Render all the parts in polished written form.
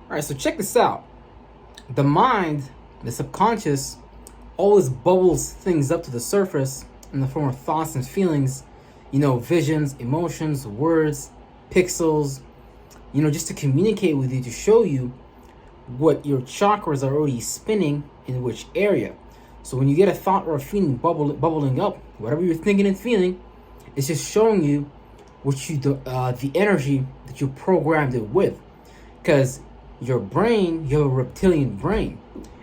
All right, so check this out. The mind, the subconscious, always bubbles things up to the surface in the form of thoughts and feelings, visions, emotions, words, pixels, just to communicate with you, to show you what your chakras are already spinning in which area. So when you get a thought or a feeling bubbling up, whatever you're thinking and feeling, it's just showing you the energy that you programmed it with. Because your brain, you have a reptilian brain,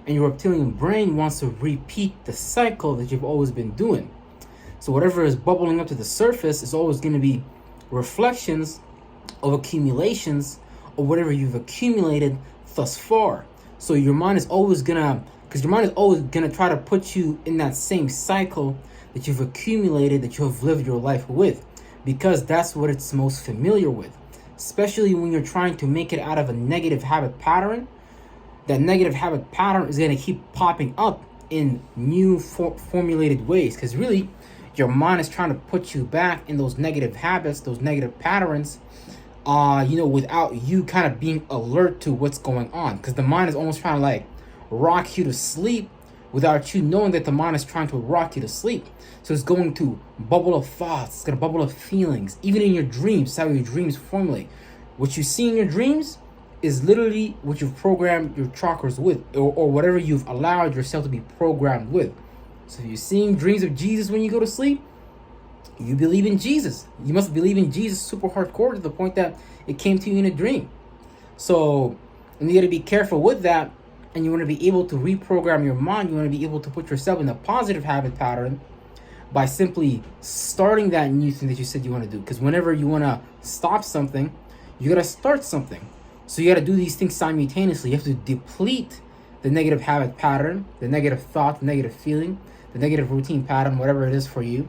and your reptilian brain wants to repeat the cycle that you've always been doing. So whatever is bubbling up to the surface is always going to be reflections of accumulations of whatever you've accumulated thus far. So your mind is always gonna try to put you in that same cycle that you've accumulated, that you have lived your life with, because that's what it's most familiar with. Especially when you're trying to make it out of a negative habit pattern, that negative habit pattern is going to keep popping up in new formulated ways, because really your mind is trying to put you back in those negative habits, those negative patterns, without you kind of being alert to what's going on. Because the mind is almost trying to like rock you to sleep without you knowing that the mind is trying to rock you to sleep. So it's going to bubble of thoughts, it's going to bubble of feelings, even in your dreams, how your dreams formulate. What you see in your dreams is literally what you've programmed your chakras with, or whatever you've allowed yourself to be programmed with. So if you're seeing dreams of Jesus when you go to sleep, you believe in Jesus. You must believe in Jesus super hardcore to the point that it came to you in a dream. So, and you got to be careful with that. And you want to be able to reprogram your mind. You want to be able to put yourself in a positive habit pattern by simply starting that new thing that you said you want to do. Because whenever you want to stop something, you got to start something. So you got to do these things simultaneously. You have to deplete the negative habit pattern, the negative thought, the negative feeling, the negative routine pattern, whatever it is for you.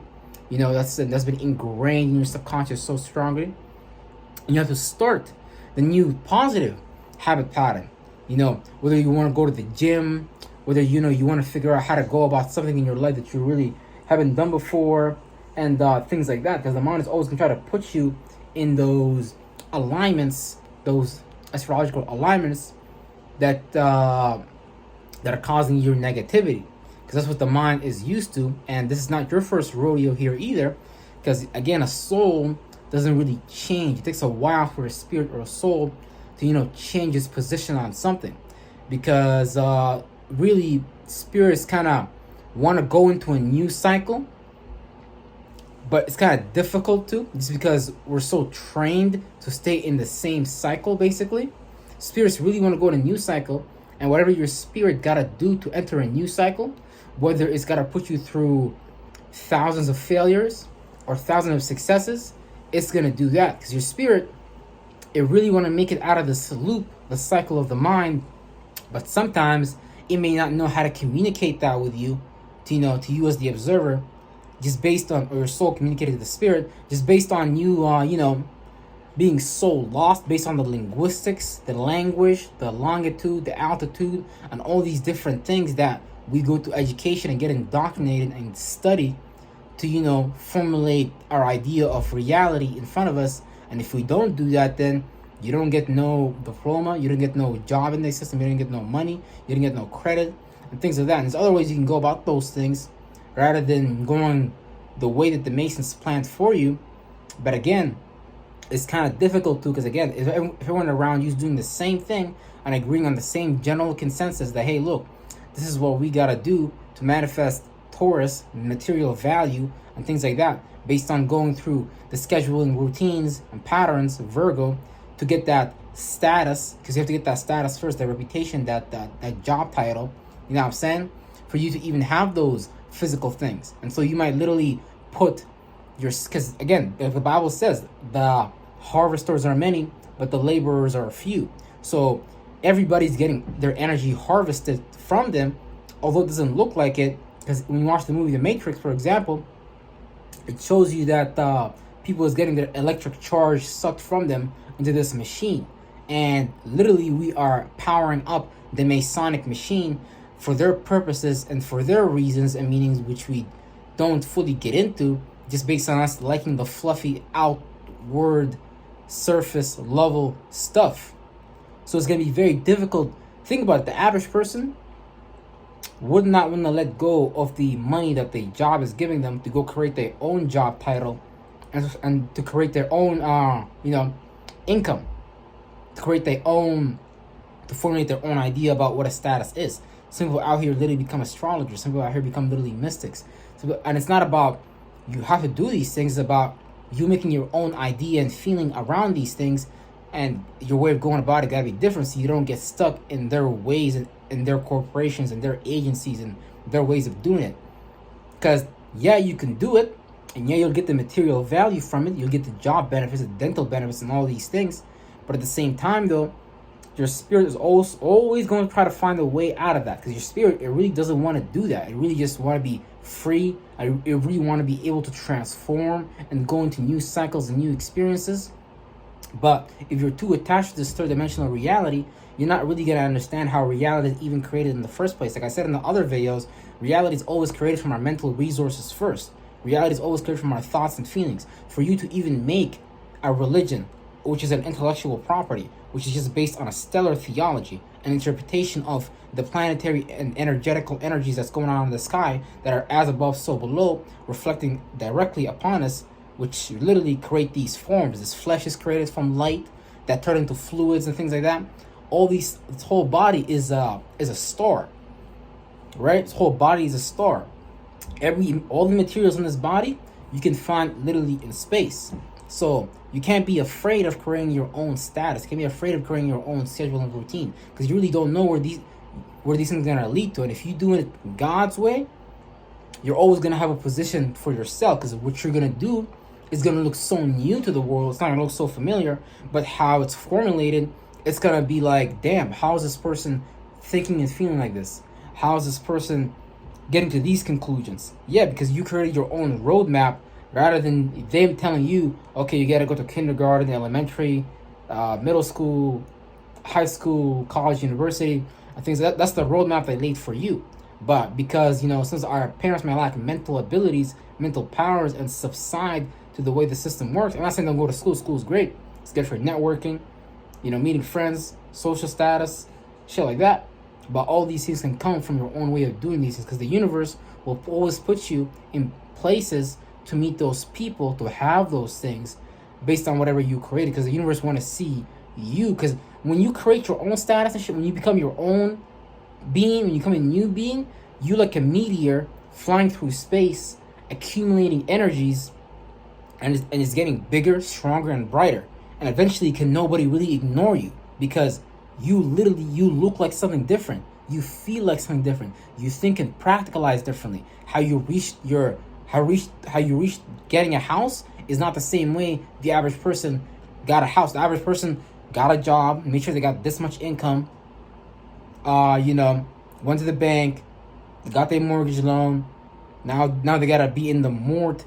That's been ingrained in your subconscious so strongly. And you have to start the new positive habit pattern. Whether you want to go to the gym, whether you want to figure out how to go about something in your life that you really haven't done before, and things like that. Because the mind is always going to try to put you in those alignments, those astrological alignments that are causing your negativity. Because that's what the mind is used to. And this is not your first rodeo here either. Because again, a soul doesn't really change. It takes a while for a spirit or a soul to change its position on something, because really spirits kind of want to go into a new cycle, but it's kind of difficult to, just because we're so trained to stay in the same cycle. Basically, spirits really want to go in a new cycle, and whatever your spirit gotta do to enter a new cycle, whether it's gotta put you through thousands of failures or thousands of successes, it's gonna do that, because your spirit, it really want to make it out of this loop, the cycle of the mind, but sometimes it may not know how to communicate that with you, to you as the observer, just based on, or your soul communicated to the spirit, just based on you, being so lost, based on the linguistics, the language, the longitude, the altitude, and all these different things that we go to education and get indoctrinated and study to, formulate our idea of reality in front of us. And if we don't do that, then you don't get no diploma, you don't get no job in the system, you don't get no money, you don't get no credit, and things like that. And there's other ways you can go about those things rather than going the way that the Masons planned for you. But again, it's kind of difficult to, because again, if everyone around you is doing the same thing and agreeing on the same general consensus that, hey, look, this is what we got to do to manifest Taurus, material value, and things like that, based on going through the scheduling routines and patterns of Virgo to get that status, because you have to get that status first, that reputation, that job title, you know what I'm saying, for you to even have those physical things. And so you might literally put because again, the Bible says the harvesters are many, but the laborers are few. So everybody's getting their energy harvested from them, although it doesn't look like it, because when you watch the movie The Matrix, for example, it shows you that people is getting their electric charge sucked from them into this machine. And literally we are powering up the Masonic machine for their purposes and for their reasons and meanings, which we don't fully get into, just based on us liking the fluffy outward surface level stuff. So it's going to be very difficult. Think about it. The average person would not want to let go of the money that the job is giving them to go create their own job title, and to create their own income, to create their own, to formulate their own idea about what a status is. Some people out here literally become astrologers. Some people out here become literally mystics. So, and it's not about you have to do these things. It's about you making your own idea and feeling around these things, and your way of going about it gotta be different, so you don't get stuck in their ways and in their corporations and their agencies and their ways of doing it. Because yeah, you can do it, and yeah, you'll get the material value from it. You'll get the job benefits, the dental benefits, and all these things. But at the same time, though, your spirit is always going to try to find a way out of that, because your spirit, it really doesn't want to do that. It really just want to be free. It really want to be able to transform and go into new cycles and new experiences. But if you're too attached to this third dimensional reality, you're not really going to understand how reality is even created in the first place. Like I said in the other videos, reality is always created from our mental resources first. Reality is always created from our thoughts and feelings. For you to even make a religion, which is an intellectual property, which is just based on a stellar theology, an interpretation of the planetary and energetical energies that's going on in the sky that are as above, so below, reflecting directly upon us, which literally create these forms. This flesh is created from light that turn into fluids and things like that. This whole body is a star, right? This whole body is a star. All the materials in this body you can find literally in space. So you can't be afraid of creating your own status. You can't be afraid of creating your own schedule and routine, because you really don't know where these things are gonna lead to. And if you do it God's way, you're always gonna have a position for yourself, because what you're gonna do is gonna look so new to the world. It's not gonna look so familiar, but how it's formulated, it's gonna be like, damn, how is this person thinking and feeling like this? How is this person getting to these conclusions? Yeah, because you created your own roadmap, rather than them telling you, okay, you gotta go to kindergarten, elementary, middle school, high school, college, university. I think that's the roadmap they laid for you. But because, since our parents may lack mental abilities, mental powers, and subside to the way the system works, I'm not saying don't go to school. School's great. It's good for networking, meeting friends, social status, shit like that. But all these things can come from your own way of doing these things, because the universe will always put you in places to meet those people, to have those things based on whatever you created, because the universe want to see you. Because when you create your own status and shit, when you become your own being, when you become a new being, you like a meteor flying through space, accumulating energies, and it's getting bigger, stronger, and brighter. And eventually can nobody really ignore you, because you look like something different. You feel like something different. You think and practicalize differently. How you reach getting a house is not the same way the average person got a house. The average person got a job, made sure they got this much income, went to the bank, got their mortgage loan. Now they gotta be in the mortgage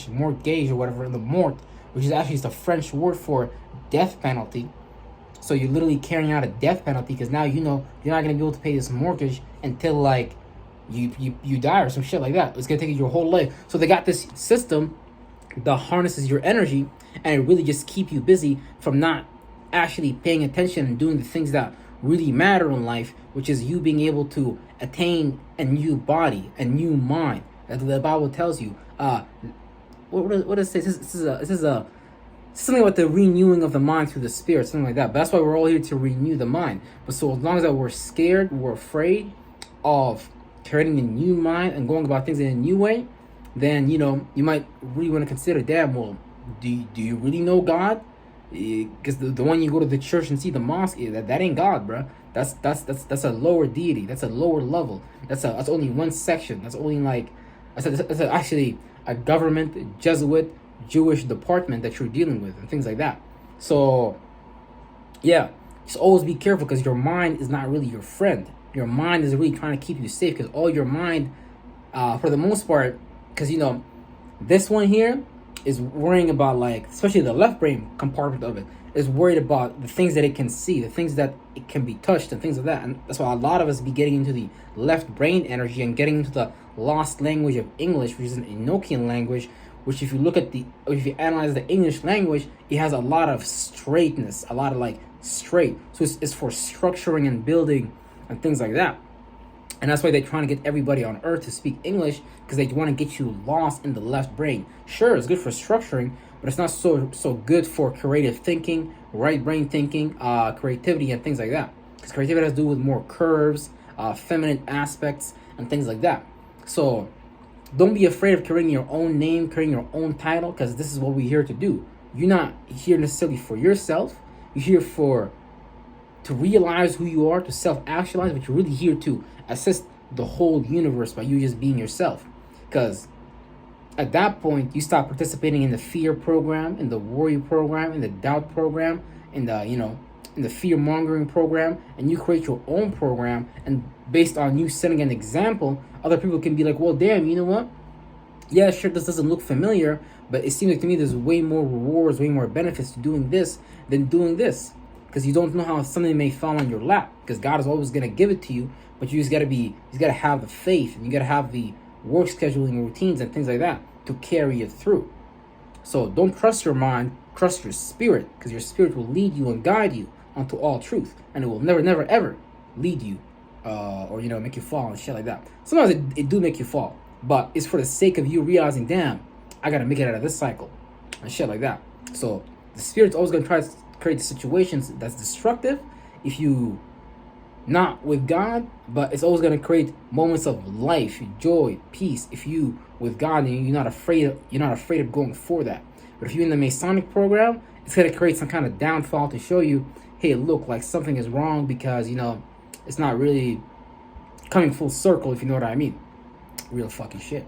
or whatever, in the mort, which is actually just a French word for death penalty. So you're literally carrying out a death penalty, because now you're not gonna be able to pay this mortgage until like you die or some shit like that. It's gonna take you your whole life. So they got this system that harnesses your energy, and it really just keep you busy from not actually paying attention and doing the things that really matter in life, which is you being able to attain a new body, a new mind. As the Bible tells you. What does it say? This is something about the renewing of the mind through the spirit, something like that. But that's why we're all here to renew the mind. But so as long as that we're scared, we're afraid of creating a new mind and going about things in a new way, then you might really want to consider, damn, well, do you really know God? Because the one you go to the church and see, the mosque, that ain't God, bro. That's a lower deity. That's a lower level. That's only one section. That's only like that's actually a government, Jesuit, Jewish department that you're dealing with, and things like that. So yeah, just always be careful, because your mind is not really your friend. Your mind is really trying to keep you safe, because all your mind, for the most part, because this one here is worrying about, like, especially the left brain compartment of it, is worried about the things that it can see, the things that it can be touched, and things like that. And that's why a lot of us be getting into the left brain energy and getting into the lost language of English, which is an Enochian language, which if you analyze the English language, it has a lot of straightness, a lot of like straight. So it's for structuring and building and things like that. And that's why they're trying to get everybody on earth to speak English, because they want to get you lost in the left brain. Sure, it's good for structuring, but it's not so good for creative thinking, right brain thinking, creativity, and things like that. Because creativity has to do with more curves, feminine aspects, and things like that. So don't be afraid of creating your own name, creating your own title, because this is what we're here to do. You're not here necessarily for yourself. You're here to realize who you are, to self-actualize, but you're really here to assist the whole universe by you just being yourself. Because at that point, you stop participating in the fear program, in the worry program, in the doubt program, in the fear-mongering program, and you create your own program. And based on you setting an example, other people can be like, well, damn, you know what? Yeah, sure, this doesn't look familiar, but it seems like to me there's way more rewards, way more benefits to doing this than doing this. Because you don't know how something may fall on your lap. Because God is always going to give it to you, but you gotta have the faith, and you gotta have the work scheduling routines and things like that to carry it through. So don't trust your mind, trust your spirit, because your spirit will lead you and guide you onto all truth, and it will never ever lead you or make you fall and shit like that. Sometimes it do make you fall, but it's for the sake of you realizing, damn, I gotta make it out of this cycle and shit like that. So the spirit's always gonna try to create situations that's destructive if you not with God, but it's always going to create moments of life, joy, peace if you with God, and you're not afraid of going for that. But if you're in the Masonic program, it's going to create some kind of downfall to show you, hey, look, like something is wrong, because it's not really coming full circle, if you know what I mean. Real fucking shit.